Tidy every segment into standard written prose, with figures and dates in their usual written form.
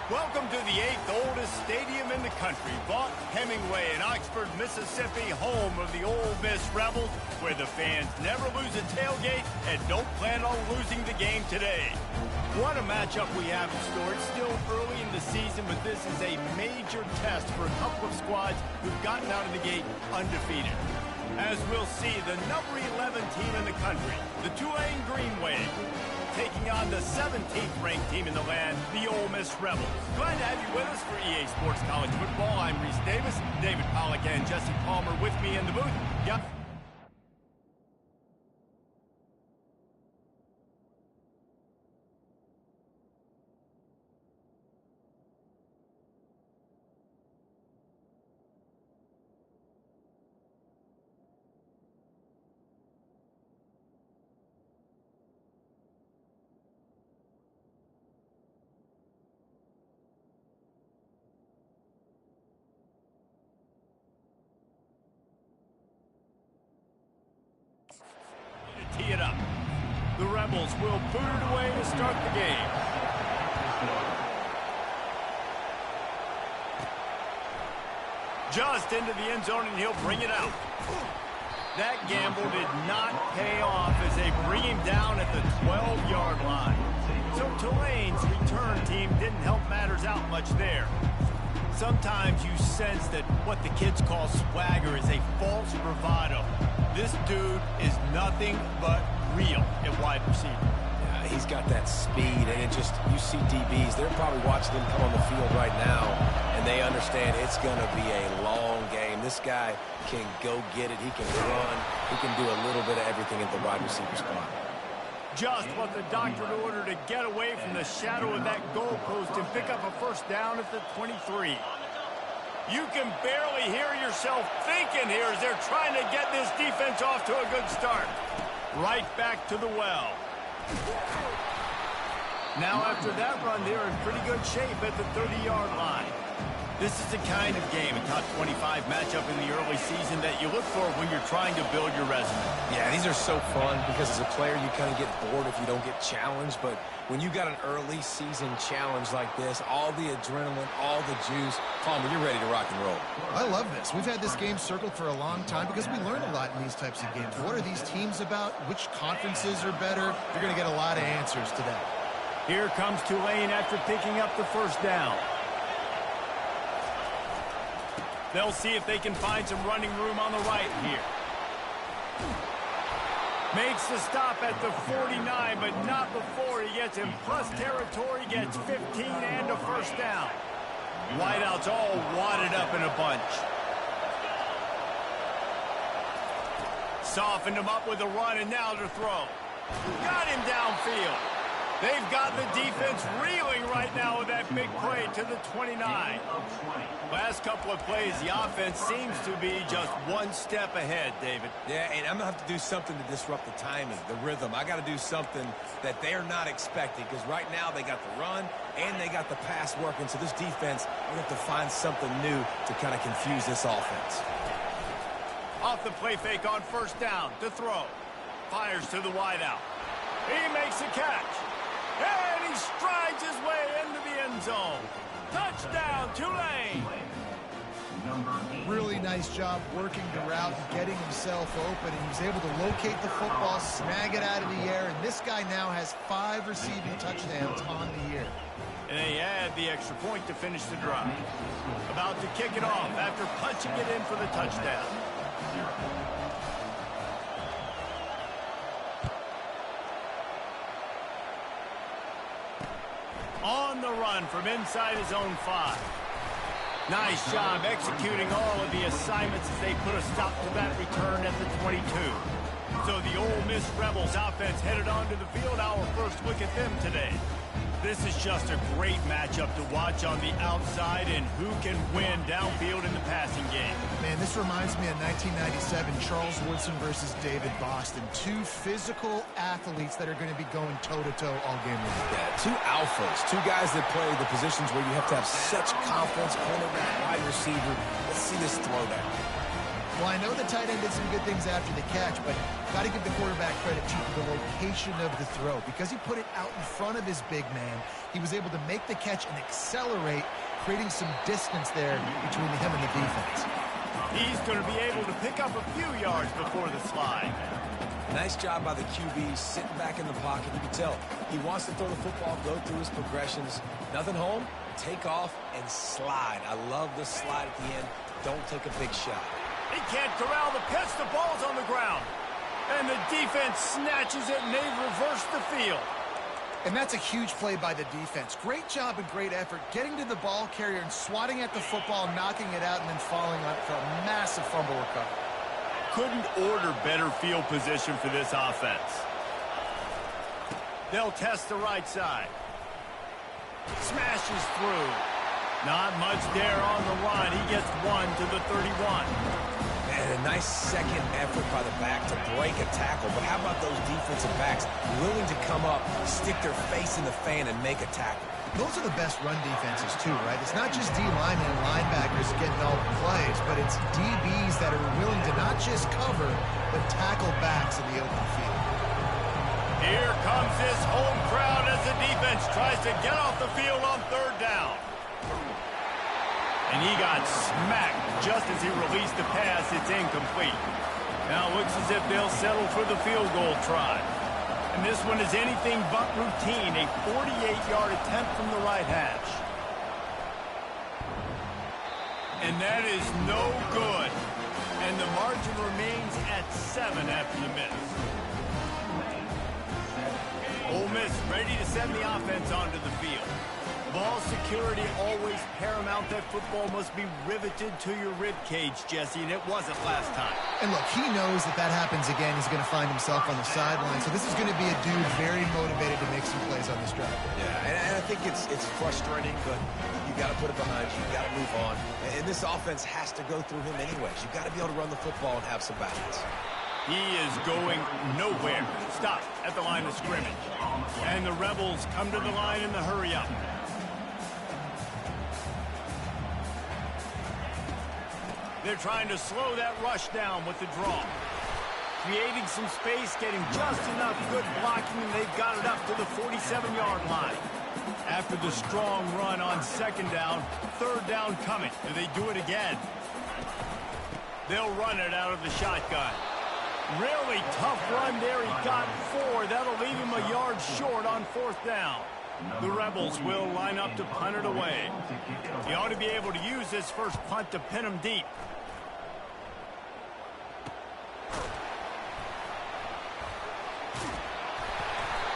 Welcome to the 8th oldest stadium in the country, Vaught Hemingway in Oxford, Mississippi, home of the Ole Miss Rebels, where the fans never lose a tailgate and don't plan on losing the game today. What a matchup we have in store. It's still early in the season, but this is a major test for a couple of squads who've gotten out of the gate undefeated. As we'll see, the number 11 team in the country, the Tulane Green Wave, taking on the 17th ranked team in the land, the Ole Miss Rebels. Glad to have you with us for EA Sports College Football. I'm Reese Davis, David Pollack and Jesse Palmer with me in the booth. Yeah. Tee it up. The Rebels will boot it away to start the game. Just into the end zone, and he'll bring it out. That gamble did not pay off as they bring him down at the 12-yard line. So Tulane's return team didn't help matters out much there. Sometimes you sense that what the kids call swagger is a false bravado. This dude is nothing but real at wide receiver. Yeah, he's got that speed, and you see DBs, they're probably watching him come on the field right now, and they understand it's going to be a long game. This guy can go get it. He can run. He can do a little bit of everything at the wide receiver spot. Just what the doctor ordered to get away from the shadow of that goalpost and pick up a first down at the 23. You can barely hear yourself thinking here as they're trying to get this defense off to a good start. Right back to the well. Now after that run, they're in pretty good shape at the 30-yard line. This is the kind of game, a top 25 matchup in the early season that you look for when you're trying to build your resume. Yeah, these are so fun because as a player, you kind of get bored if you don't get challenged. But when you got an early season challenge like this, all the adrenaline, all the juice, Palmer, you're ready to rock and roll. I love this. We've had this game circled for a long time because we learn a lot in these types of games. What are these teams about? Which conferences are better? You're going to get a lot of answers to that. Here comes Tulane after picking up the first down. They'll see if they can find some running room on the right here. Makes the stop at the 49, but not before he gets in plus territory, gets 15 and a first down. Wideouts all wadded up in a bunch. Softened him up with a run, and now to throw. Got him downfield. They've got the defense reeling right now with that big play to the 29. Last couple of plays, the offense seems to be just one step ahead, David. Yeah, and I'm going to have to do something to disrupt the timing, the rhythm. I got to do something that they're not expecting because right now they got the run and they got the pass working. So this defense, we have to find something new to kind of confuse this offense. Off the play fake on first down to throw. Fires to the wideout. He makes a catch. And he strides his way into the end zone. Touchdown, Tulane. Really nice job working the route and getting himself open. And he was able to locate the football, snag it out of the air. And this guy now has 5 receiving touchdowns on the year. And they add the extra point to finish the drive. About to kick it off after punching it in for the touchdown. On the run from inside his own 5. Nice job executing all of the assignments as they put a stop to that return at the 22. So the Ole Miss Rebels offense headed onto the field. Our first look at them today. This is just a great matchup to watch on the outside and who can win downfield in the passing game. Man, this reminds me of 1997, Charles Woodson versus David Boston. 2 physical athletes that are going to be going toe-to-toe all game long. Yeah, 2 alphas, 2 guys that play the positions where you have to have such confidence, cornerback, wide receiver. Let's see this throwdown. Well, I know the tight end did some good things after the catch, but got to give the quarterback credit to the location of the throw. Because he put it out in front of his big man, he was able to make the catch and accelerate, creating some distance there between him and the defense. He's going to be able to pick up a few yards before the slide. Nice job by the QB sitting back in the pocket. You can tell he wants to throw the football, go through his progressions. Nothing home, take off, and slide. I love the slide at the end. Don't take a big shot. He can't corral the pitch. The ball's on the ground. And the defense snatches it, and they've reversed the field. And that's a huge play by the defense. Great job and great effort getting to the ball carrier and swatting at the football, knocking it out, and then falling on it for a massive fumble recovery. Couldn't order better field position for this offense. They'll test the right side. Smashes through. Not much there on the line. He gets one to the 31. Man, a nice second effort by the back to break a tackle. But how about those defensive backs willing to come up, stick their face in the fan, and make a tackle? Those are the best run defenses, too, right? It's not just D-linemen and linebackers getting all the plays, but it's DBs that are willing to not just cover, but tackle backs in the open field. Here comes this home crowd as the defense tries to get off the field on third down. And he got smacked just as he released the pass. It's incomplete. Now it looks as if they'll settle for the field goal try. And this one is anything but routine, a 48-yard attempt from the right hash. And that is no good. And the margin remains at 7 after the miss. Ole Miss ready to send the offense onto the field. Ball security always paramount. That football must be riveted to your rib cage, Jesse, and it wasn't last time. And look, he knows that that happens again. He's going to find himself on the sideline. So this is going to be a dude very motivated to make some plays on this drive. Yeah, and I think it's frustrating, but you got to put it behind you. You got to move on. And this offense has to go through him anyways. You got to be able to run the football and have some balance. He is going nowhere. Stop at the line of scrimmage. And the Rebels come to the line in the hurry-up. They're trying to slow that rush down with the draw. Creating some space, getting just enough good blocking, and they've got it up to the 47-yard line. After the strong run on second down, third down coming. Do they do it again? They'll run it out of the shotgun. Really tough run there. He got 4. That'll leave him a yard short on fourth down. The Rebels will line up to punt it away. He ought to be able to use this first punt to pin him deep.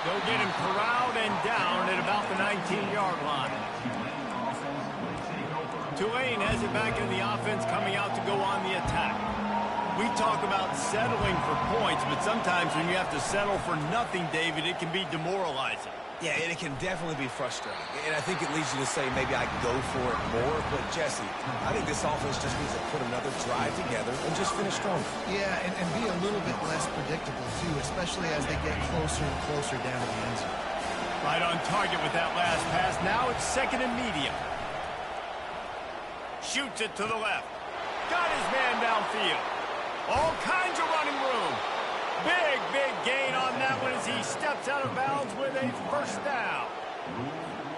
They'll get him corralled and down at about the 19-yard line. Tulane has it back in the offense, coming out to go on the attack. We talk about settling for points, but sometimes when you have to settle for nothing, David, it can be demoralizing. Yeah, and it can definitely be frustrating. And I think it leads you to say maybe I go for it more. But, Jesse, I think this offense just needs to put another drive together and just finish stronger. Yeah, and be a little bit less predictable, too, especially as they get closer and closer down to the end zone. Right on target with that last pass. Now it's second and medium. Shoots it to the left. Got his man downfield. All kinds of running room. Big gain on that one as he steps out of bounds with a first down.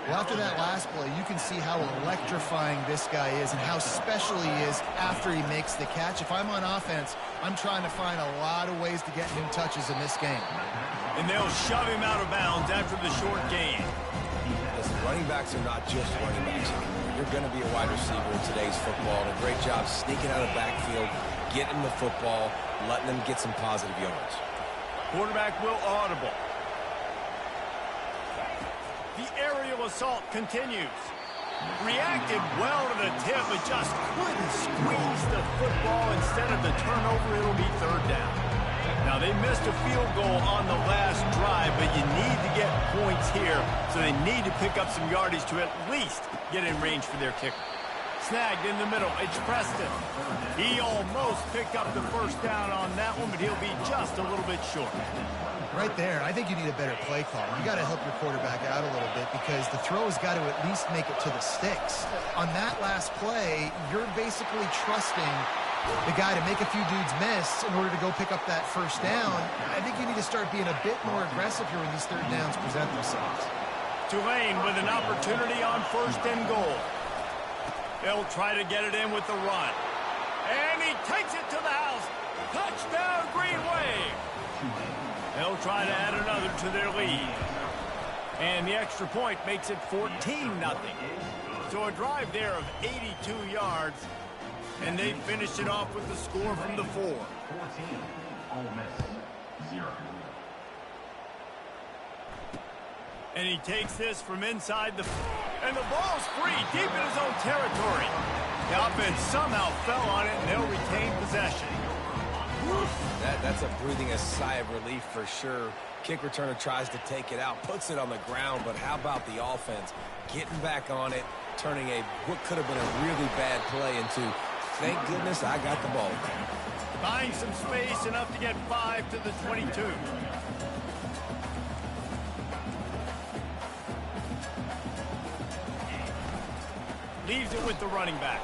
Well, after that last play, you can see how electrifying this guy is and how special he is after he makes the catch. If I'm on offense, I'm trying to find a lot of ways to get new touches in this game. And they'll shove him out of bounds after the short gain. Listen, running backs are not just running backs anymore. You're going to be a wide receiver in today's football, and a great job sneaking out of the backfield, getting the football, letting them get some positive yards. Quarterback will audible. The aerial assault continues. Reacted well to the tip, but just couldn't squeeze the football. Instead of the turnover, it'll be third down. Now, they missed a field goal on the last drive, but you need to get points here, so they need to pick up some yardage to at least get in range for their kicker. Snagged in the middle. It's Preston. He almost picked up the first down on that one, but he'll be just a little bit short. Right there, I think you need a better play call. You got to help your quarterback out a little bit because the throw has got to at least make it to the sticks. On that last play, you're basically trusting the guy to make a few dudes miss in order to go pick up that first down. I think you need to start being a bit more aggressive here when these third downs present themselves. Tulane with an opportunity on 1st and goal. They'll try to get it in with the run. And he takes it to the house. Touchdown, Green Wave. They'll try to add another to their lead. And the extra point makes it 14-0. So a drive there of 82 yards. And they finished it off with the score from the 4. 14, Ole Miss, 0. And he takes this from inside the... And the ball's free, deep in his own territory. The offense somehow fell on it, and they'll retain possession. That's a breathing a sigh of relief for sure. Kick returner tries to take it out, puts it on the ground, but how about the offense getting back on it, turning what could have been a really bad play into, thank goodness I got the ball. Buying some space, enough to get 5 to the 22. Leaves it with the running back.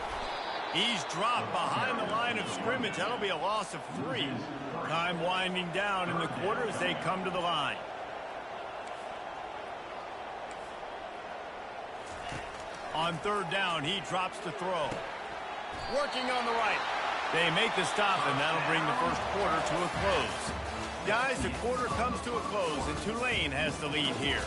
He's dropped behind the line of scrimmage. That'll be a loss of 3. Time winding down in the quarter as they come to the line. On 3rd down, he drops to throw. Working on the right. They make the stop, and that'll bring the first quarter to a close. Guys, the quarter comes to a close, and Tulane has the lead here.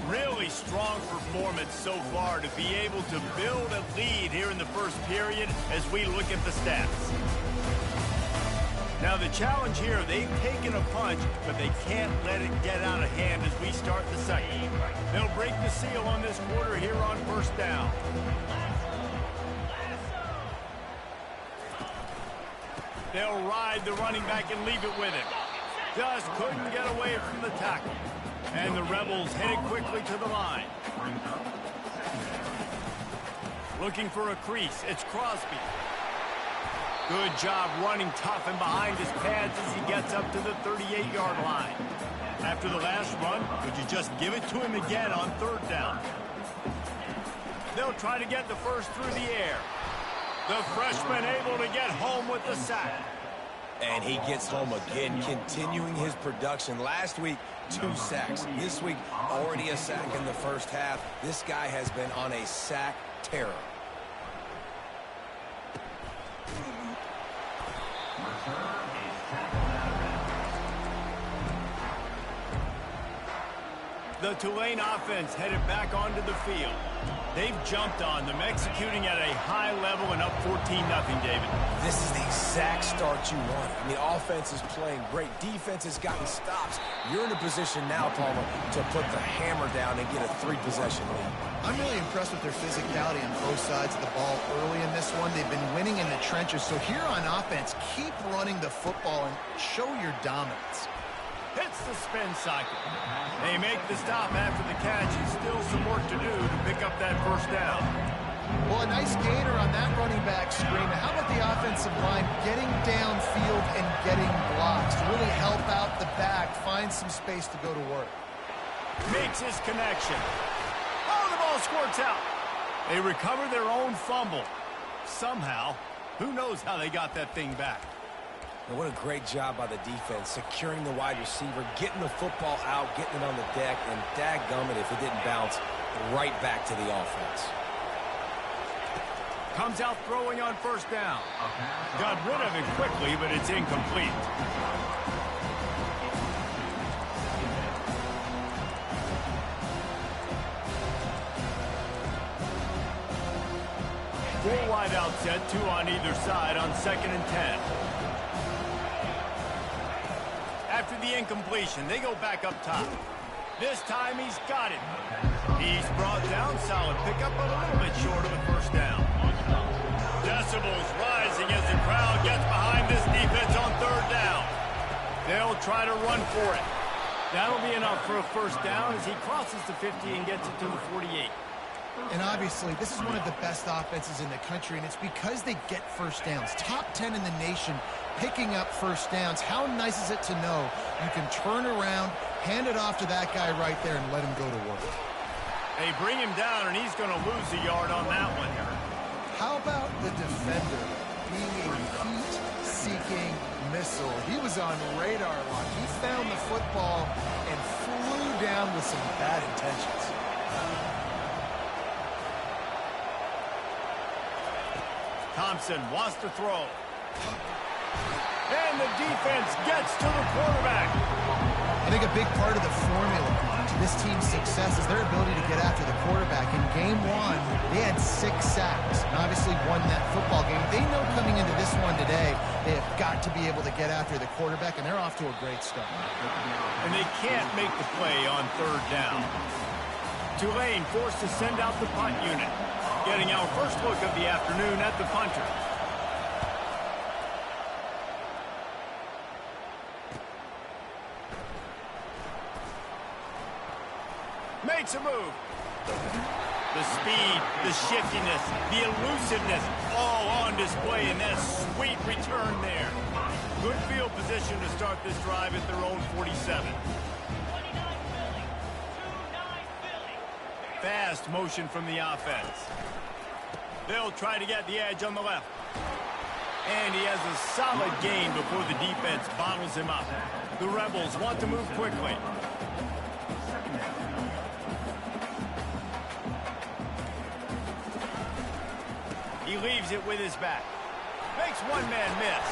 Really strong performance so far to be able to build a lead here in the first period as we look at the stats. Now the challenge here, they've taken a punch, but they can't let it get out of hand as we start the second. They'll break the seal on this quarter here on 1st down. They'll ride the running back and leave it with him. Just couldn't get away from the tackle. And the Rebels headed quickly to the line. Looking for a crease. It's Crosby. Good job running tough and behind his pads as he gets up to the 38-yard line. After the last run, would you just give it to him again on 3rd down? They'll try to get the first through the air. The freshman able to get home with the sack. And he gets home again, continuing his production. Last week, 2 sacks. This week, already a sack in the first half. This guy has been on a sack terror. The Tulane offense headed back onto the field. They've jumped on them, executing at a high level and up 14-0, David. This is the exact start you want. I mean, the offense is playing great. Defense has gotten stops. You're in a position now, Palmer, to put the hammer down and get a 3-possession lead. I'm really impressed with their physicality on both sides of the ball early in this one. They've been winning in the trenches. So here on offense, keep running the football and show your dominance. Hits the spin cycle. They make the stop after the catch, and still some work to do to pick up that first down. Well, a nice gainer on that running back screen. How about the offensive line getting downfield and getting blocks to really help out the back, find some space to go to work? Makes his connection. Oh, the ball squirts out. They recover their own fumble. Somehow, who knows how they got that thing back. And what a great job by the defense, securing the wide receiver, getting the football out, getting it on the deck, and dadgummit if it didn't bounce right back to the offense. Comes out throwing on 1st down. Got rid of it quickly, but it's incomplete. Four wide out set, 2 on either side on 2nd and 10. After the incompletion, they go back up top. This time he's got it. He's brought down, solid pickup, but a little bit short of the first down. Decibels rising as the crowd gets behind this defense on 3rd down. They'll try to run for it. That'll be enough for a first down as he crosses the 50 and gets it to the 48. And obviously, this is one of the best offenses in the country, and it's because they get first downs. Top 10 in the nation picking up first downs. How nice is it to know you can turn around, hand it off to that guy right there, and let him go to work. They bring him down, and he's going to lose a yard on that one. How about the defender being a heat-seeking missile. He was on radar lock. He found the football and flew down with some bad intentions. Thompson wants to throw. And the defense gets to the quarterback. I think a big part of the formula to this team's success is their ability to get after the quarterback. In game one, they had 6 sacks and obviously won that football game. They know coming into this one today, they have got to be able to get after the quarterback, and they're off to a great start. And they can't make the play on 3rd down. Tulane forced to send out the punt unit. Getting our first look of the afternoon at the punter. Makes a move. The speed, the shiftiness, the elusiveness, all on display in that sweet return there. Good field position to start this drive at their own 47. Fast motion from the offense. They'll try to get the edge on the left. And he has a solid gain before the defense bottles him up. The Rebels want to move quickly. He leaves it with his back. Makes one man miss.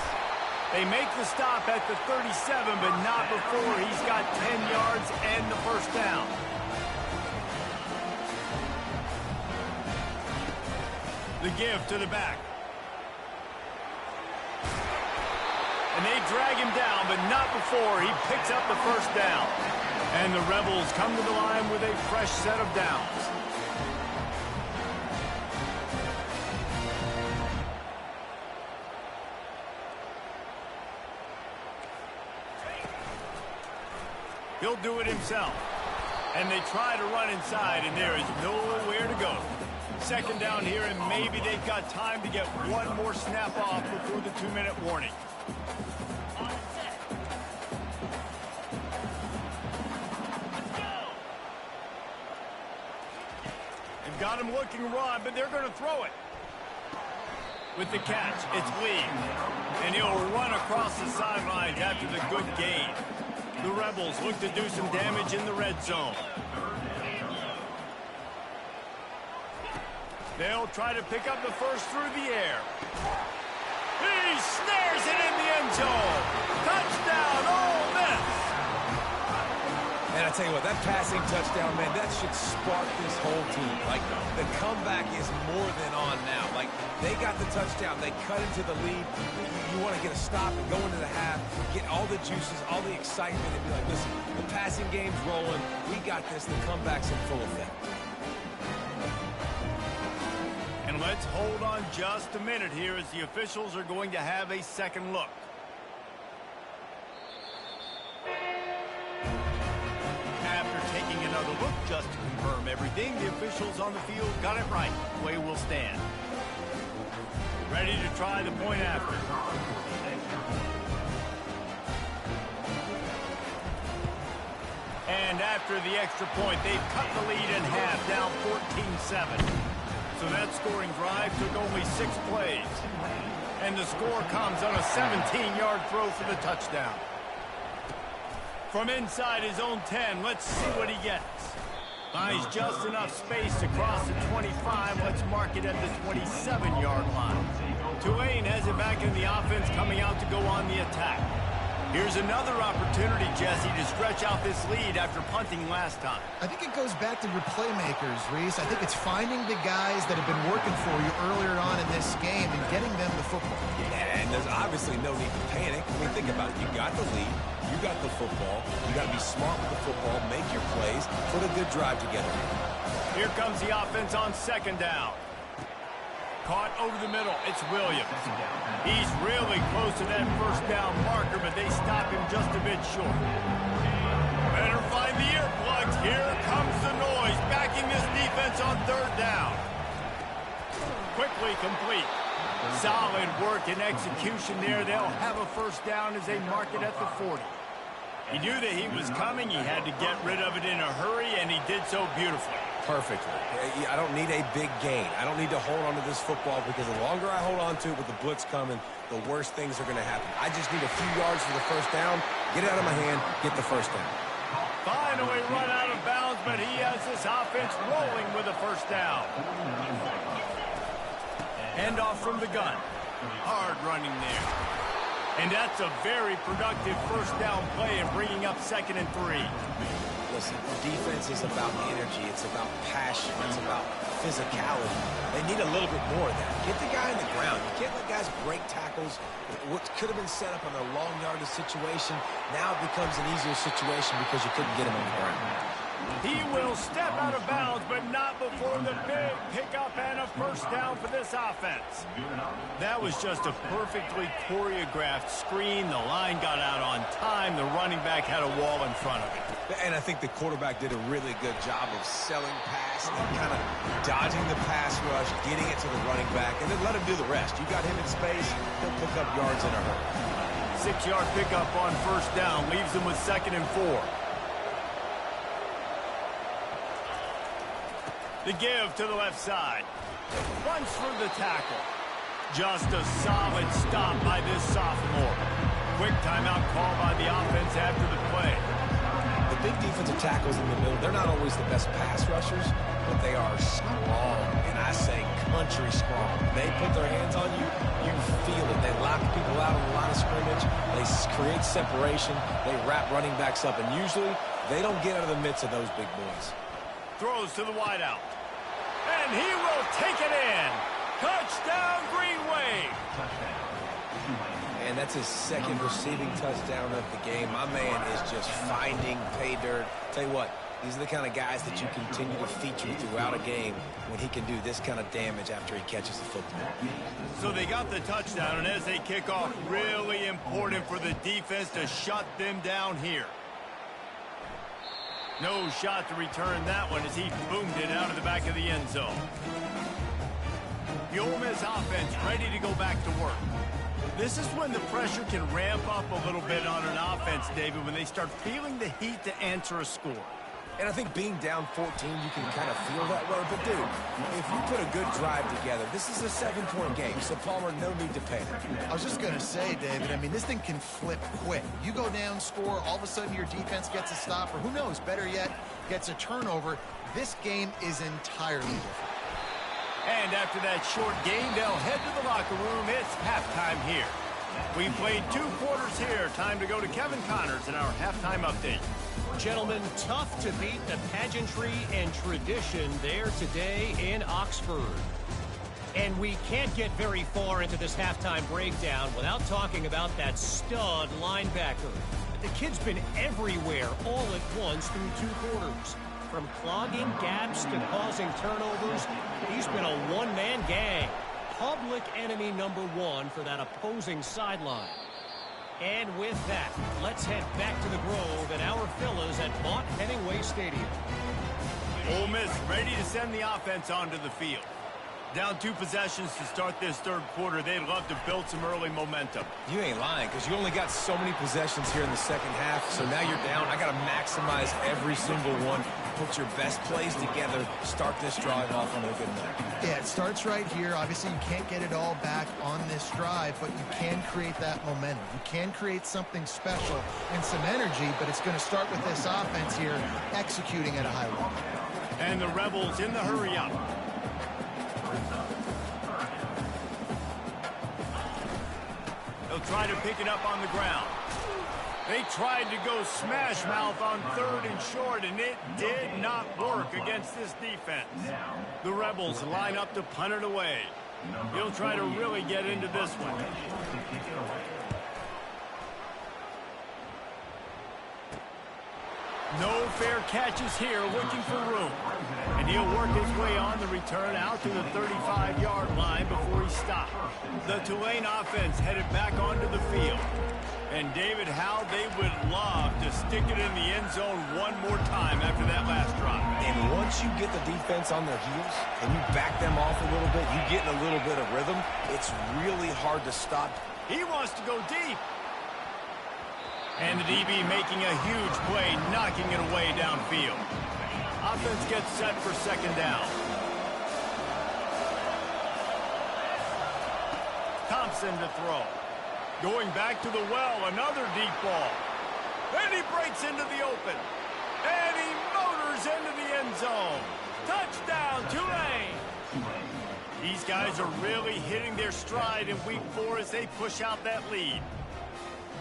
They make the stop at the 37, but not before he's got 10 yards and the first down. The give to the back. And they drag him down, but not before he picks up the first down. And the Rebels come to the line with a fresh set of downs. He'll do it himself. And they try to run inside, and there is nowhere to go. 2nd down here, and maybe they've got time to get one more snap off before the 2-minute warning. They've got him looking run, but they're going to throw it. With the catch, it's Lee. And he'll run across the sidelines after the good gain. The Rebels look to do some damage in the red zone. They'll try to pick up the first through the air. He snares it in the end zone. Touchdown, Ole Miss. And I tell you what, that passing touchdown, man, that should spark this whole team. Like, the comeback is more than on now. Like, they got the touchdown. They cut into the lead. You want to get a stop and go into the half, get all the juices, all the excitement, and be like, listen, the passing game's rolling. We got this. The comeback's in full effect. And let's hold on just a minute here as the officials are going to have a second look. After taking another look just to confirm everything, the officials on the field got it right. Play will stand. Ready to try the point after. And after the extra point, they've cut the lead in half, down 14-7. So that scoring drive took only 6 plays. And the score comes on a 17-yard throw for the touchdown. From inside his own 10, let's see what he gets. Buys just enough space to cross the 25. Let's mark it at the 27-yard line. Tulane has it back in the offense, coming out to go on the attack. Here's another opportunity, Jesse, to stretch out this lead after punting last time. I think it goes back to your playmakers, Reese. I think it's finding the guys that have been working for you earlier on in this game and getting them the football. And there's obviously no need to panic. I mean, think about it. You got the lead. You got the football. You got to be smart with the football, make your plays, put a good drive together. Here comes the offense on 2nd down. Caught over the middle. It's Williams. He's really close to that first down marker, but they stop him just a bit short. Better find the earplugs. Here comes the noise, backing this defense on 3rd down. Quickly complete. Solid work and execution there. They'll have a first down as they mark it at the 40. He knew that he was coming. He had to get rid of it in a hurry, and he did so beautifully. perfectly. I don't need a big gain. I don't need to hold on to this football because the longer I hold on to it with the blitz coming, the worse things are going to happen. I just need a few yards for the first down, get it out of my hand, get the first down. Finally run out of bounds, but he has this offense rolling with a first down. Handoff from the gun. Hard running there. And that's a very productive first down play and bringing up 2nd and 3. Listen, defense is about energy. It's about passion. It's about physicality. They need a little bit more of that. Get the guy on the ground. You can't let guys break tackles. What could have been set up on a long yardage situation, now it becomes an easier situation because you couldn't get him on the ground. He will step out of bounds, but not before the big pickup and a first down for this offense. That was just a perfectly choreographed screen. The line got out on time. The running back had a wall in front of it. And I think the quarterback did a really good job of selling pass and kind of dodging the pass rush, getting it to the running back, and then let him do the rest. You got him in space, he'll pick up yards in a hurry. 6-yard pickup on first down leaves him with 2nd and 4. The give to the left side. Runs for the tackle. Just a solid stop by this sophomore. Quick timeout call by the offense after the play. The big defensive tackles in the middle, they're not always the best pass rushers, but they are strong, and I say country strong. They put their hands on you, you feel it. They lock people out on the line of scrimmage. They create separation. They wrap running backs up, and usually they don't get out of the midst of those big boys. Throws to the wideout. And he will take it in. Touchdown, Green Wave. And that's his 2nd receiving touchdown of the game. My man is just finding pay dirt. Tell you what, these are the kind of guys that you continue to feature throughout a game when he can do this kind of damage after he catches the football. So they got the touchdown, and as they kick off, really important for the defense to shut them down here. No shot to return that one as he boomed it out of the back of the end zone. The Ole Miss offense ready to go back to work. This is when the pressure can ramp up a little bit on an offense, David, when they start feeling the heat to answer a score. And I think being down 14, you can kind of feel that way. But, dude, if you put a good drive together, this is a 7-point game. So, Palmer, no need to panic. I was just going to say, David, I mean, this thing can flip quick. You go down, score, all of a sudden your defense gets a stop, or who knows, better yet, gets a turnover. This game is entirely different. And after that short game, they'll head to the locker room. It's halftime here. We played 2 quarters here. Time to go to Kevin Connors in our halftime update. Gentlemen, tough to beat the pageantry and tradition there today in Oxford. And we can't get very far into this halftime breakdown without talking about that stud linebacker. The kid's been everywhere all at once through 2 quarters. From clogging gaps to causing turnovers, he's been a one-man gang. Public enemy number 1 for that opposing sideline. And with that, let's head back to the Grove and our fellas at Vaught-Hemingway Stadium. Ole Miss ready to send the offense onto the field. Down 2 possessions to start this 3rd quarter. They'd love to build some early momentum. You ain't lying, because you only got so many possessions here in the 2nd half. So now you're down. I got to maximize every single one. Put your best plays together. Start this drive off on a good note. Yeah, it starts right here. Obviously, you can't get it all back on this drive, but you can create that momentum. You can create something special and some energy, but it's going to start with this offense here executing at a high level. And the Rebels in the hurry up. They'll try to pick it up on the ground. They tried to go smash mouth on 3rd and short, and it did not work against this defense. The Rebels line up to punt it away. He'll try to really get into this one. No fair catches here, looking for room. And he'll work his way on the return out to the 35-yard line before he stopped. The Tulane offense headed back onto the field. And David, how they would love to stick it in the end zone one more time after that last drive. And once you get the defense on their heels and you back them off a little bit, you get in a little bit of rhythm, it's really hard to stop. He wants to go deep. And the DB making a huge play, knocking it away downfield. Offense gets set for second down. Thompson to throw. Going back to the well, another deep ball. And he breaks into the open. And he motors into the end zone. Touchdown, Tulane. These guys are really hitting their stride in week 4 as they push out that lead.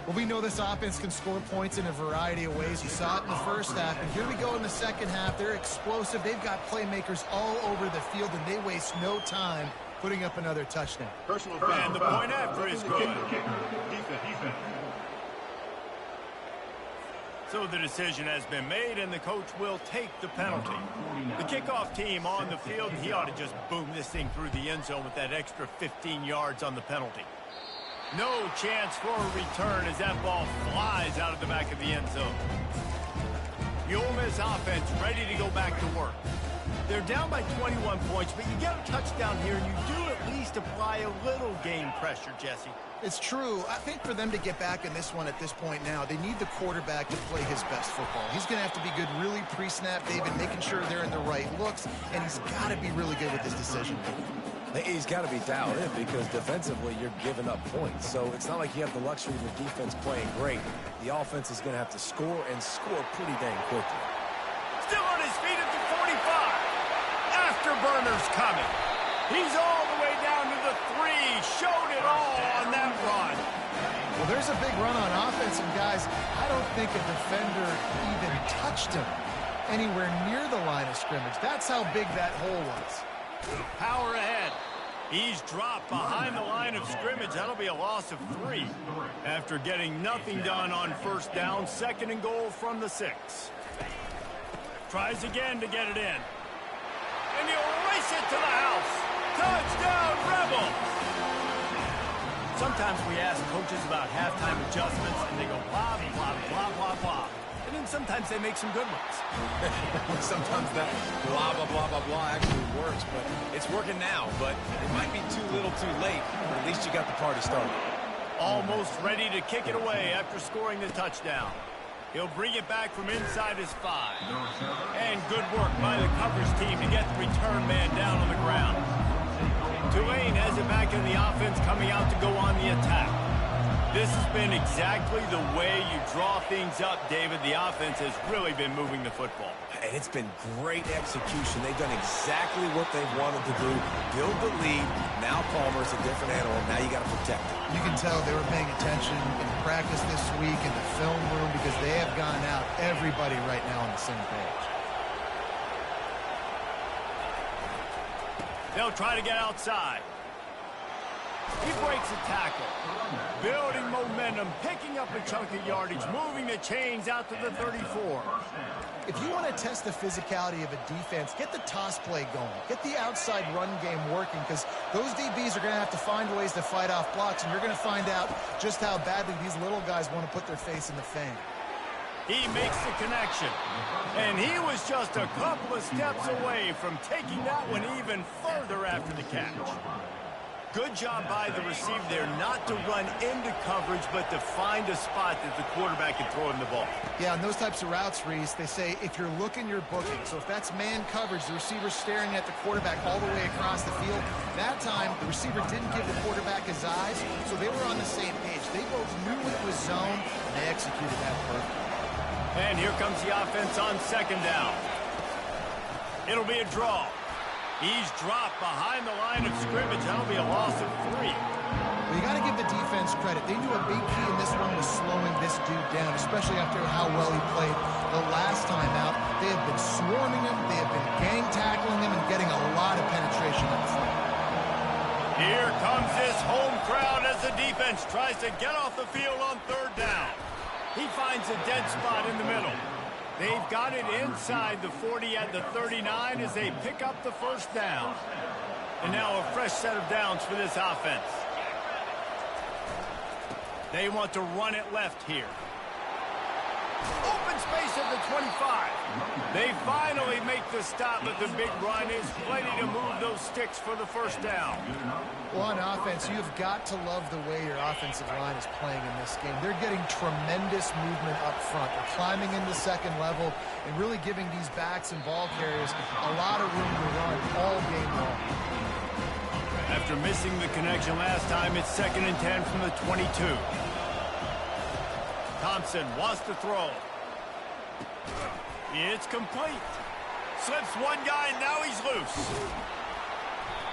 Well, we know this offense can score points in a variety of ways. You saw it in the first half, and here we go in the second half. They're explosive. They've got playmakers all over the field, and they waste no time putting up another touchdown. And the point after is good. So the decision has been made, and the coach will take the penalty. The kickoff team on the field, he ought to just boom this thing through the end zone with that extra 15 yards on the penalty. No chance for a return as that ball flies out of the back of the end zone. The Ole Miss offense ready to go back to work. They're down by 21 points, but you get a touchdown here, and you do at least apply a little game pressure, Jesse. It's true. I think for them to get back in this one at this point now, they need the quarterback to play his best football. He's going to have to be good really pre-snap, David, making sure they're in the right looks, and he's got to be really good with this decision. He's got to be dialed in because defensively you're giving up points. So it's not like you have the luxury of the defense playing great. The offense is going to have to score and score pretty dang quickly. Still on his feet at the 45. Afterburner's coming. He's all the way down to the 3. Showed it all on that run. Well, there's a big run on offense, and guys, I don't think a defender even touched him anywhere near the line of scrimmage. That's how big that hole was. Power ahead. He's dropped behind the line of scrimmage. That'll be a loss of 3. After getting nothing done on first down, 2nd and goal from the 6. Tries again to get it in. And he'll race it to the house. Touchdown, Rebels! Sometimes we ask coaches about halftime adjustments, and they go blah, blah, blah, blah, blah. And then sometimes they make some good ones. Sometimes that blah, blah, blah, blah, blah actually works, but it's working now. But it might be too little too late, but at least you got the party started. Almost ready to kick it away after scoring the touchdown. He'll bring it back from inside his 5. And good work by the coverage team to get the return man down on the ground. Tulane has it back in the offense, coming out to go on the attack. This has been exactly the way you draw things up, David. The offense has really been moving the football. And it's been great execution. They've done exactly what they've wanted to do. Build the lead. Now Palmer's a different animal. Now you got to protect it. You can tell they were paying attention in practice this week in the film room because they have gone out, everybody right now on the same page. They'll try to get outside. He breaks a tackle. Building momentum, picking up a chunk of yardage, moving the chains out to the 34. If you want to test the physicality of a defense, get the toss play going. Get the outside run game working because those DBs are going to have to find ways to fight off blocks, and you're going to find out just how badly these little guys want to put their face in the fan. He makes the connection, and he was just a couple of steps away from taking that one even further after the catch. Good job by the receiver there not to run into coverage, but to find a spot that the quarterback can throw him the ball. Yeah, and those types of routes, Reese, they say if you're looking, you're booking. So if that's man coverage, the receiver's staring at the quarterback all the way across the field. That time, the receiver didn't give the quarterback his eyes, so they were on the same page. They both knew it was zone, and they executed that perfectly. And here comes the offense on 2nd down. It'll be a draw. He's dropped behind the line of scrimmage. That'll be a loss of 3. Well, you got to give the defense credit. They knew a big key in this one was slowing this dude down, especially after how well he played the last time out. They have been swarming him. They have been gang tackling him and getting a lot of penetration up front. Here comes this home crowd as the defense tries to get off the field on 3rd down. He finds a dead spot in the middle. They've got it inside the 40 at the 39 as they pick up the 1st down. And now a fresh set of downs for this offense. They want to run it left here. Open space at the 25. They finally make the stop, but the big run is plenty to move those sticks for the first down. Well, on offense, you've got to love the way your offensive line is playing in this game. They're getting tremendous movement up front. They're climbing into second level and really giving these backs and ball carriers a lot of room to run all game long. After missing the connection last time, it's 2nd and 10 from the 22. Thompson wants to throw. It's complete. Slips one guy, and now he's loose.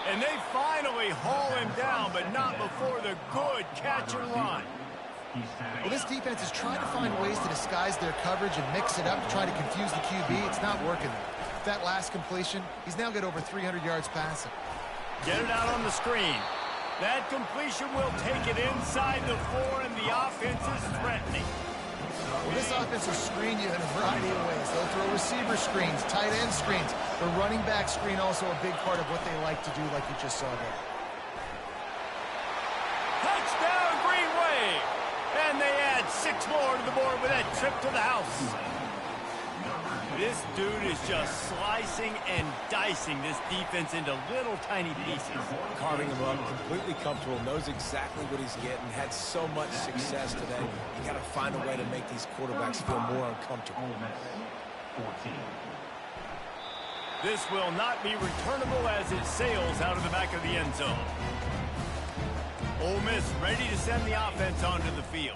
And they finally haul him down, but not before the good catch and run. Well, this defense is trying to find ways to disguise their coverage and mix it up to try to confuse the QB. It's not working. That last completion, he's now got over 300 yards passing. Get it out on the screen. That completion will take it inside the 4, and the offense is threatening. Well, this offense will screen you in a variety of ways. They'll throw receiver screens, tight end screens. The running back screen also a big part of what they like to do, like you just saw there. Touchdown, Green Wave! And they add 6 more to the board with that trip to the house. This dude is just slicing and dicing this defense into little tiny pieces. Carving him up, completely comfortable, knows exactly what he's getting, had so much success today. You got to find a way to make these quarterbacks feel more uncomfortable. This will not be returnable as it sails out of the back of the end zone. Ole Miss ready to send the offense onto the field.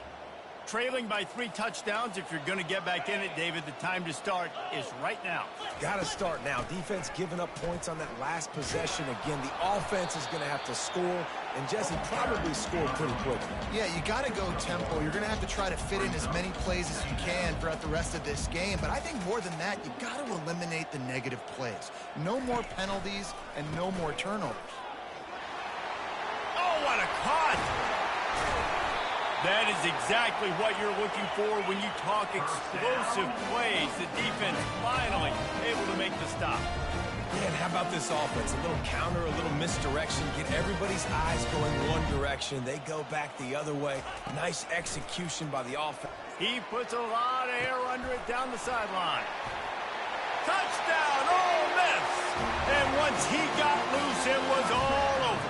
Trailing by 3 touchdowns. If you're going to get back in it, David, the time to start is right now. Got to start now. Defense giving up points on that last possession. Again, the offense is going to have to score, and Jesse probably scored pretty quickly. Yeah, you got to go tempo. You're going to have to try to fit in as many plays as you can throughout the rest of this game. But I think more than that, you got to eliminate the negative plays. No more penalties and no more turnovers. Oh, what a cut! That is exactly what you're looking for when you talk explosive plays. The defense finally able to make the stop. Man, how about this offense? A little counter, a little misdirection. Get everybody's eyes going one direction. They go back the other way. Nice execution by the offense. He puts a lot of air under it down the sideline. Touchdown, Ole Miss! And once he got loose, it was all over.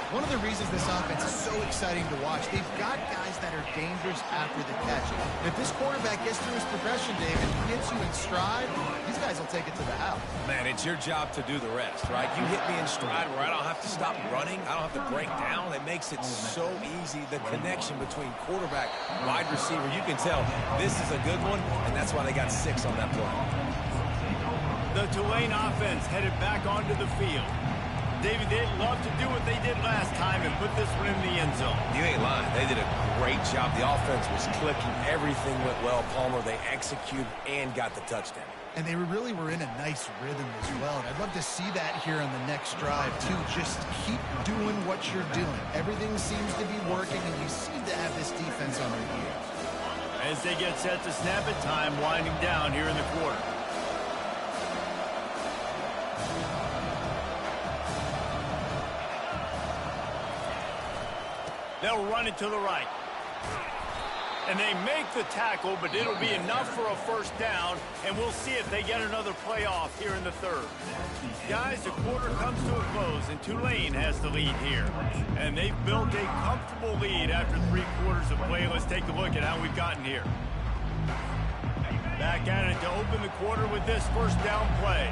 One of the reasons this offense is so exciting to watch, they've got guys that are dangerous after the catch. And if this quarterback gets through his progression, David, gets you in stride, these guys will take it to the house. Man, it's your job to do the rest, right? You hit me in stride where I don't have to stop running. I don't have to break down. It makes it so easy. The connection between quarterback, wide receiver, you can tell this is a good one, and that's why they got 6 on that play. The Tulane offense headed back onto the field. David, they'd love to do what they did last time and put this one in the end zone. You ain't lying. They did a great job. The offense was clicking. Everything went well, Palmer. They executed and got the touchdown. And they really were in a nice rhythm as well. And I'd love to see that here on the next drive, too. Just keep doing what you're doing. Everything seems to be working, and you seem to have this defense on their heels. As they get set to snap it, time winding down here in the quarter. They'll run it to the right. And they make the tackle, but it'll be enough for a first down, and we'll see if they get another play off here in the third. Guys, the quarter comes to a close, and Tulane has the lead here. And they've built a comfortable lead after 3 quarters of play. Let's take a look at how we've gotten here. Back at it to open the quarter with this first down play.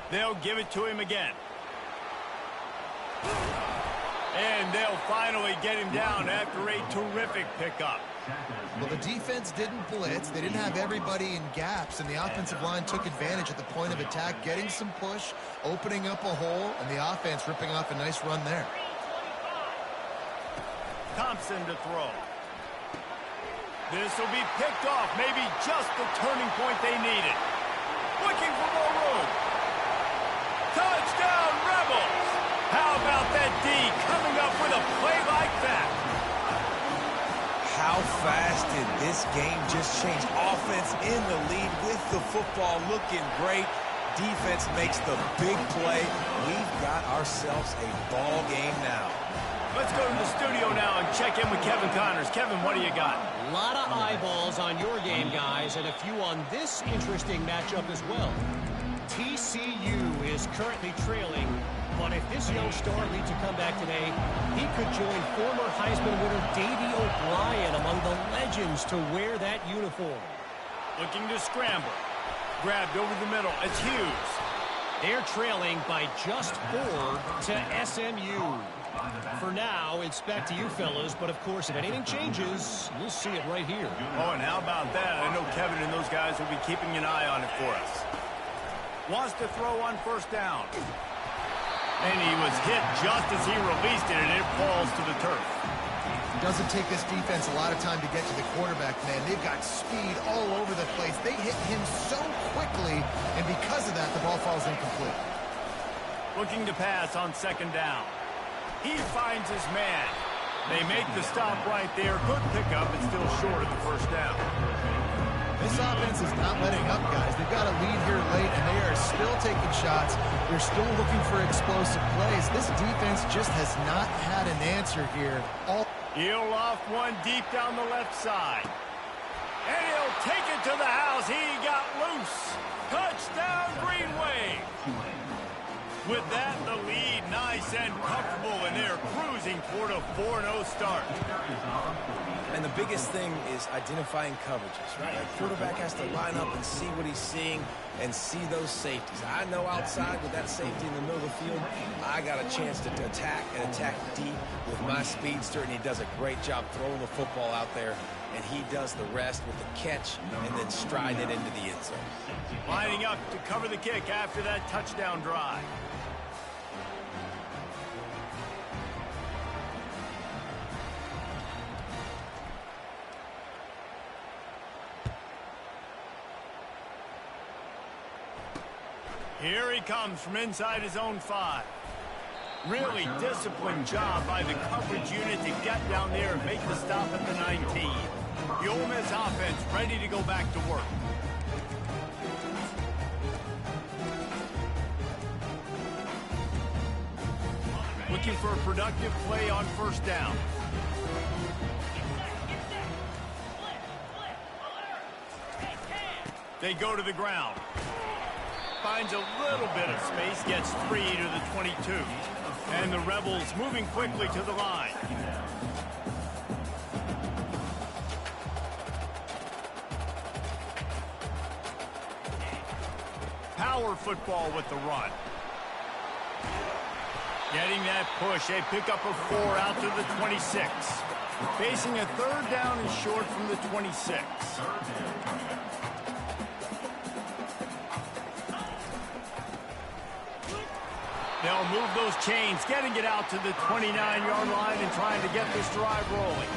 They'll give it to him again. And they'll finally get him down after a terrific pickup. Well, the defense didn't blitz. They didn't have everybody in gaps, and the offensive line took advantage at the point of attack, getting some push, opening up a hole, and the offense ripping off a nice run there. Thompson to throw. This will be picked off, maybe just the turning point they needed. Looking for more room. Touchdown, Rebels! How about that D coming up with a play like that? How fast did this game just change? Offense in the lead with the football looking great. Defense makes the big play. We've got ourselves a ball game now. Let's go to the studio now and check in with Kevin Connors. Kevin, what do you got? A lot of eyeballs on your game, guys, and a few on this interesting matchup as well. TCU is currently trailing, but if this young star leads a comeback today, he could join former Heisman winner Davey O'Brien among the legends to wear that uniform. Looking to scramble. Grabbed over the middle. It's Hughes. They're trailing by just 4 to SMU. For now, it's back to you fellas, but of course, if anything changes, you'll see it right here. Oh, and how about that? I know Kevin and those guys will be keeping an eye on it for us. Wants to throw on first down. And he was hit just as he released it, and it falls to the turf. It doesn't take this defense a lot of time to get to the quarterback, man. They've got speed all over the place. They hit him so quickly, and because of that, the ball falls incomplete. Looking to pass on second down. He finds his man. They make the stop right there. Good pickup, but still short of the first down. This offense is not letting up, guys. They've got a lead here late, and they are still taking shots. They're still looking for explosive plays. This defense just has not had an answer here. He'll loft one deep down the left side. And he'll take it to the house. He got loose. Touchdown, Green Wave. With that, the lead nice and comfortable, and they're cruising toward a 4-0 start. And the biggest thing is identifying coverages, right? A quarterback has to line up and see what he's seeing and see those safeties. I know outside with that safety in the middle of the field, I got a chance to attack and attack deep with my speedster, and he does a great job throwing the football out there, and he does the rest with the catch and then stride it into the end zone. Lining up to cover the kick after that touchdown drive. Here he comes from inside his own 5. Really disciplined job by the coverage unit to get down there and make the stop at the 19. The Ole Miss offense ready to go back to work. Looking for a productive play on first down. They go to the ground. Finds a little bit of space, gets 3 to the 22. And the Rebels moving quickly to the line. Power football with the run. Getting that push, a pickup of 4 out to the 26. Facing a third down and short from the 26. They'll move those chains, getting it out to the 29-yard line and trying to get this drive rolling.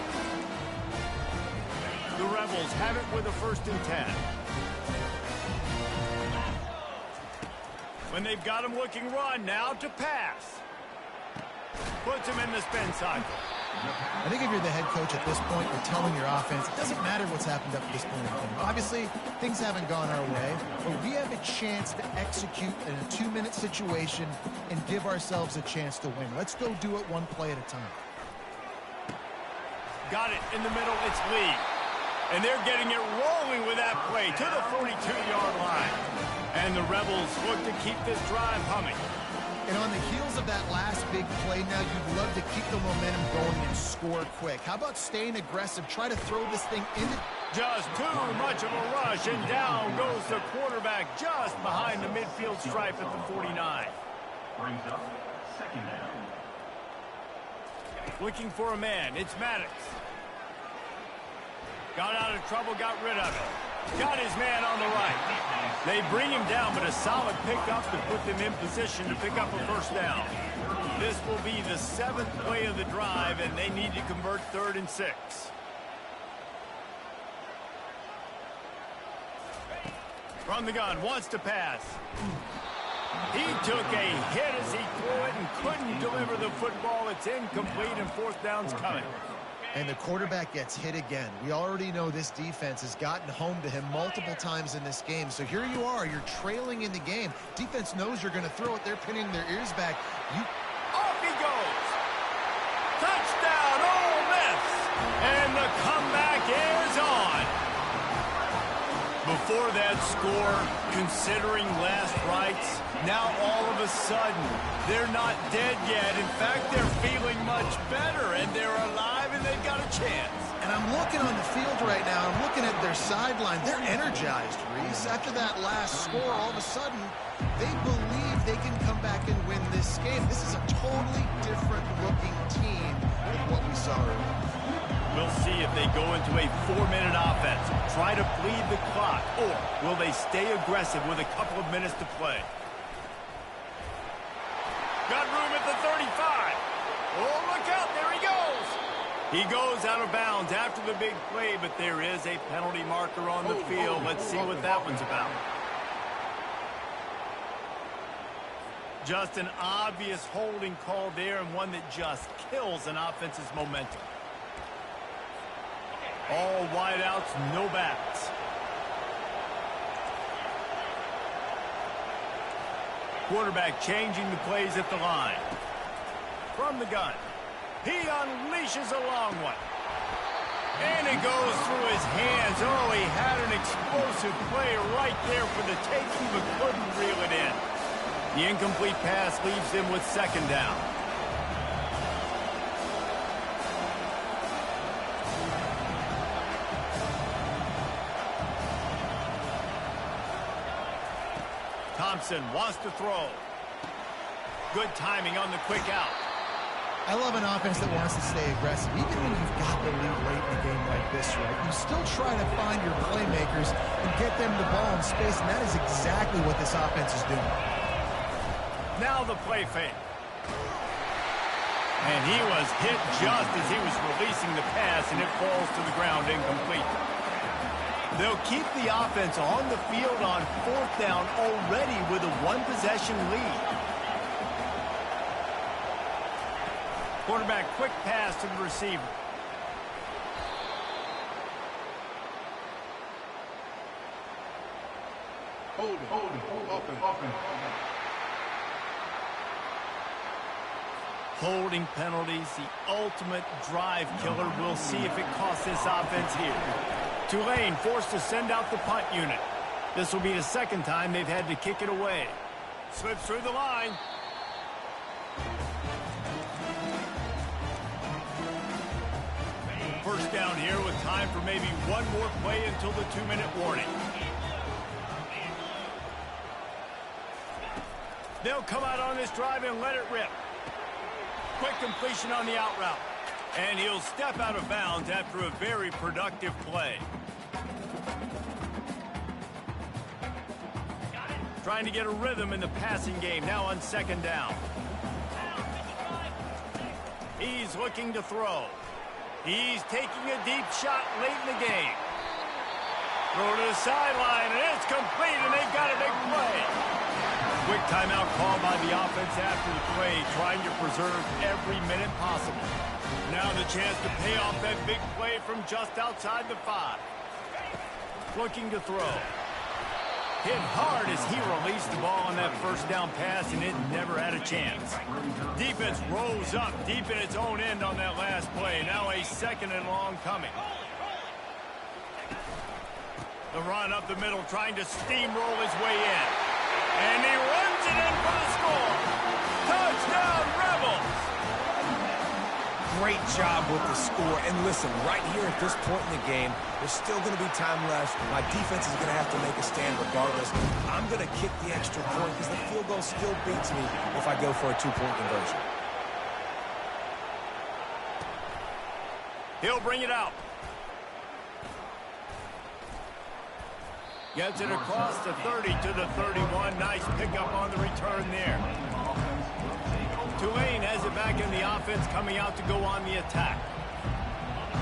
The Rebels have it with a 1st and 10. When they've got him looking run, now to pass. Puts him in the spin cycle. I think if you're the head coach at this point, you're telling your offense, it doesn't matter what's happened up to this point in the game. Obviously, things haven't gone our way, but we have a chance to execute in a 2-minute situation and give ourselves a chance to win. Let's go do it one play at a time. Got it in the middle, it's Lee. And they're getting it rolling with that play to the 42-yard line. And the Rebels look to keep this drive humming. And on the heels of that last big play now, you'd love to keep the momentum going and score quick. How about staying aggressive? Try to throw this thing into... Just too much of a rush, and down goes the quarterback just behind the midfield stripe at the 49. Brings up 2nd down. Looking for a man. It's Maddox. Got out of trouble, got rid of it. Got his man on the right. They bring him down, but a solid pickup to put them in position to pick up a 1st down. This will be the 7th play of the drive, and they need to convert 3rd and 6. From the gun, wants to pass. He took a hit as he threw it and couldn't deliver the football. It's incomplete, and 4th down's coming. And the quarterback gets hit again. We already know this defense has gotten home to him multiple times in this game. So here you are. You're trailing in the game. Defense knows you're going to throw it. They're pinning their ears back. Off he goes. Before that score, considering last rites, now all of a sudden, they're not dead yet. In fact, they're feeling much better, and they're alive, and they've got a chance. And I'm looking on the field right now. I'm looking at their sideline. They're energized, Reese. After that last score, all of a sudden, they believe they can come back and win this game. This is a totally different-looking team than what we saw earlier. We'll see if they go into a 4-minute offense, try to bleed the clock, or will they stay aggressive with a couple of minutes to play? Got room at the 35. Oh, look out, there he goes. He goes out of bounds after the big play, but there is a penalty marker on the field. Let's see what that one's about. Just an obvious holding call there, and one that just kills an offense's momentum. All wideouts, no backs. Quarterback changing the plays at the line. From the gun. He unleashes a long one. And it goes through his hands. Oh, he had an explosive play right there for the taking, but couldn't reel it in. The incomplete pass leaves him with second down. Thompson wants to throw. Good timing on the quick out. I love an offense that wants to stay aggressive. Even when you've got the lead late in a game like this, right, you still try to find your playmakers and get them the ball in space, and that is exactly what this offense is doing. Now the play fake. And he was hit just as he was releasing the pass, and it falls to the ground incomplete. They'll keep the offense on the field on fourth down already with a one-possession lead. Quarterback quick pass to the receiver. Hold it, open. Holding penalties, the ultimate drive killer. We'll see if it costs this offense here. Tulane forced to send out the punt unit. This will be the second time they've had to kick it away. Slips through the line. First down here with time for maybe one more play until the 2-minute warning. They'll come out on this drive and let it rip. Quick completion on the out route. And he'll step out of bounds after a very productive play. Trying to get a rhythm in the passing game now on second down. He's looking to throw. He's taking a deep shot late in the game. Throw to the sideline, and it's complete, and they've got a big play. Quick timeout call by the offense after the play, trying to preserve every minute possible. Now the chance to pay off that big play from just outside the 5. Looking to throw. Hit hard as he released the ball on that first down pass, and it never had a chance. Defense rose up deep in its own end on that last play. Now a second and long coming. The run up the middle, trying to steamroll his way in. And he runs it in for the score. Touchdown, Rebels! Great job with the score. And listen, right here at this point in the game, there's still going to be time left. My defense is going to have to make a stand regardless. I'm going to kick the extra point because the field goal still beats me if I go for a 2-point conversion. He'll bring it out. Gets it across the 30 to the 31. Nice pickup on the return there. Tulane has it back in the offense, coming out to go on the attack.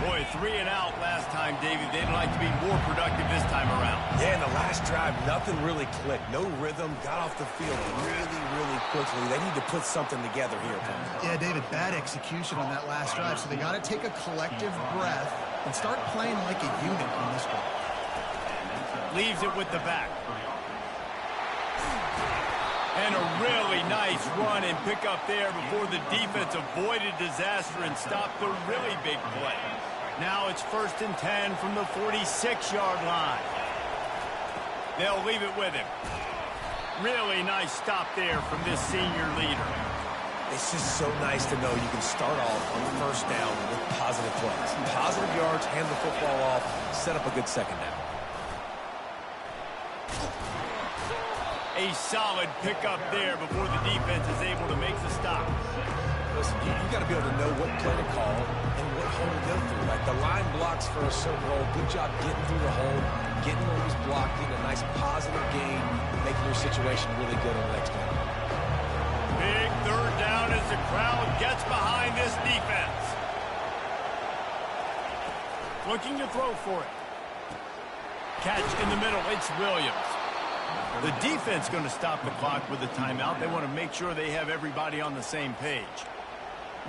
Boy, 3 and out last time, David. They'd like to be more productive this time around. Yeah, in the last drive, nothing really clicked. No rhythm, got off the field really quickly. They need to put something together here. Yeah, David, bad execution on that last drive, so they got to take a collective breath and start playing like a unit on this one. Leaves it with the back. And a really nice run and pick up there before the defense avoided disaster and stopped the really big play. Now it's 1st and 10 from the 46-yard line. They'll leave it with him. Really nice stop there from this senior leader. It's just so nice to know you can start off on first down with positive plays. Positive yards, hand the football off, set up a good second down. A solid pickup there before the defense is able to make the stop. Listen, you got to be able to know what play to call and what hole to go through. Like the line blocks for a certain hole. Good job getting through the hole, getting where he's blocking, a nice positive gain, making your situation really good on the next one. Big third down as the crowd gets behind this defense. Looking to throw for it. Catch in the middle. It's Williams. The defense going to stop the clock with a timeout. They want to make sure they have everybody on the same page.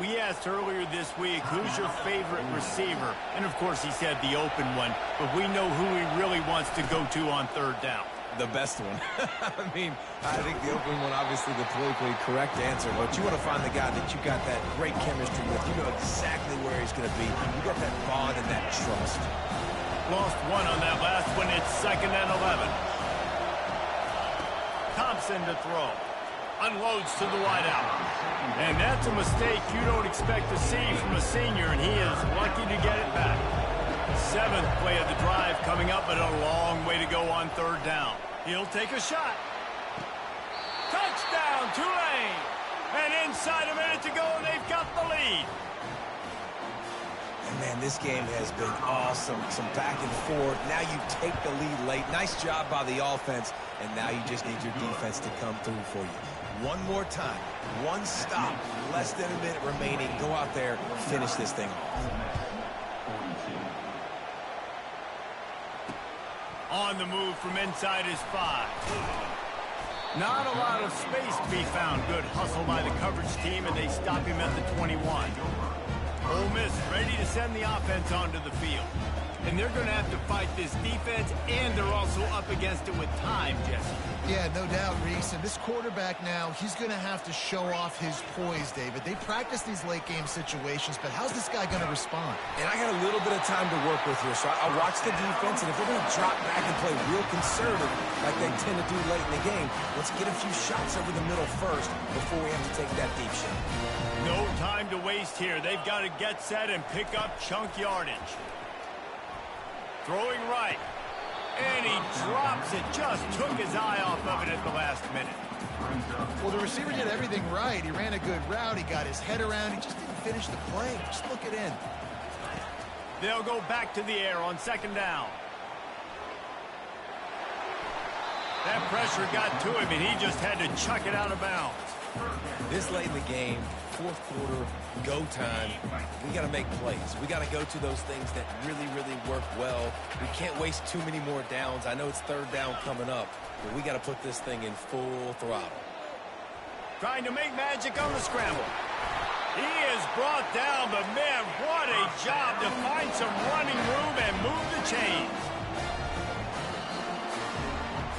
We asked earlier this week, who's your favorite receiver? And, of course, he said the open one. But we know who he really wants to go to on third down. The best one. I mean, I think the open one, obviously the politically correct answer, but you want to find the guy that you got that great chemistry with. You know exactly where he's going to be. You got that bond and that trust. Lost one on that last one. It's 2nd and 11. Thompson to throw. Unloads to the wideout. And that's a mistake you don't expect to see from a senior, and he is lucky to get it back. 7th play of the drive coming up, but a long way to go on third down. He'll take a shot. Touchdown, Tulane! And inside a minute to go, and they've got the lead. And man, this game has been awesome. Some back and forth. Now you take the lead late. Nice job by the offense. And now you just need your defense to come through for you. One more time. One stop. Less than a minute remaining. Go out there, finish this thing off. On the move from inside his 5. Not a lot of space to be found. Good hustle by the coverage team, and they stop him at the 21. Ole Miss ready to send the offense onto the field. And they're going to have to fight this defense, and they're also up against it with time, Jesse. Yeah, no doubt, Reese. And this quarterback now, he's going to have to show off his poise, David. They practice these late-game situations, but how's this guy going to respond? And I got a little bit of time to work with here, so I watch the defense, and if they're going to drop back and play real conservative like they tend to do late in the game, let's get a few shots over the middle first before we have to take that deep shot. No time to waste here. They've got to get set and pick up chunk yardage. Throwing right. And he drops it. Just took his eye off of it at the last minute. Well, the receiver did everything right. He ran a good route. He got his head around. He just didn't finish the play. Just look it in. They'll go back to the air on 2nd down. That pressure got to him, and he just had to chuck it out of bounds. This late in the game, 4th quarter, go time, we got to make plays. We got to go to those things that really, really work well. We can't waste too many more downs. I know it's 3rd down coming up, but we got to put this thing in full throttle. Trying to make magic on the scramble. He is brought down, but man, what a job to find some running room